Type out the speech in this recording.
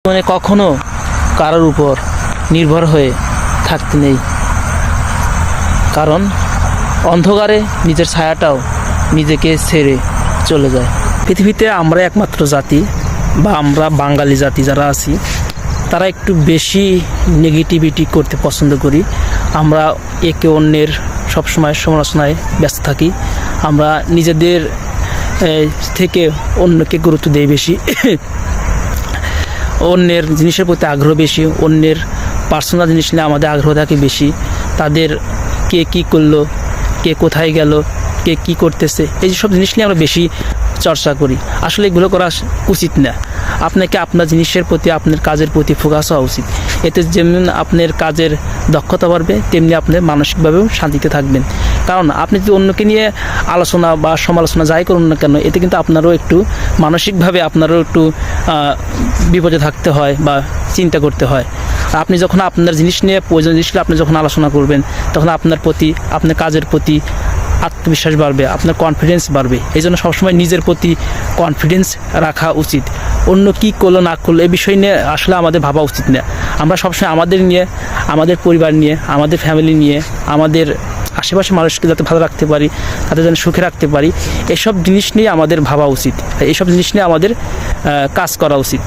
মানে কখনো কারোর উপর নির্ভর হয়ে থাকতে নেই, কারণ অন্ধকারে নিজের ছায়াটাও নিজেকে ছেড়ে চলে যায়। পৃথিবীতে আমরা একমাত্র জাতি বা আমরা বাঙালি জাতি যারা আছি তারা একটু বেশি নেগেটিভিটি করতে পছন্দ করি। আমরা একে অন্যের সবসময় সমালোচনায় ব্যস্ত থাকি। আমরা নিজেদের থেকে অন্যকে গুরুত্ব দিই বেশি, অন্যের জিনিসের প্রতি আগ্রহ বেশি, অন্যের পার্সোনাল জিনিস নিয়ে আমাদের আগ্রহ থাকে বেশি। তাদের কে কী করলো, কে কোথায় গেল, কে কী করতেছে, এই সব জিনিস নিয়ে আমরা বেশি চর্চা করি। আসলে এগুলো করা উচিত না। আপনাকে আপনার জিনিসের প্রতি, আপনার কাজের প্রতি ফোকাস হওয়া উচিত। এতে যেমন আপনার কাজের দক্ষতা বাড়বে, তেমনি আপনি মানসিকভাবেও শান্তিতে থাকবেন। কারণ আপনি যদি অন্যকে নিয়ে আলোচনা বা সমালোচনা যাই করুন না কেন, এতে কিন্তু আপনারও একটু মানসিকভাবে আপনারও একটু বিপদে থাকতে হয় বা চিন্তা করতে হয়। আপনি যখন আপনার জিনিস নিয়ে, প্রয়োজন জিনিস নিয়ে আপনি যখন আলোচনা করবেন, তখন আপনার প্রতি, আপনার কাজের প্রতি আত্মবিশ্বাস বাড়বে, আপনার কনফিডেন্স বাড়বে। এই জন্য সবসময় নিজের প্রতি কনফিডেন্স রাখা উচিত। অন্য কী করলো না করলো এই বিষয় নিয়ে আসলে আমাদের ভাবা উচিত না। আমরা সবসময় আমাদের নিয়ে, আমাদের পরিবার নিয়ে, আমাদের ফ্যামিলি নিয়ে, আমাদের আশেপাশে মানুষকে যাতে ভালো রাখতে পারি, তাদের যেন সুখে রাখতে পারি, এসব জিনিস নিয়ে আমাদের ভাবা উচিত, এইসব জিনিস নিয়ে আমাদের কাজ করা উচিত।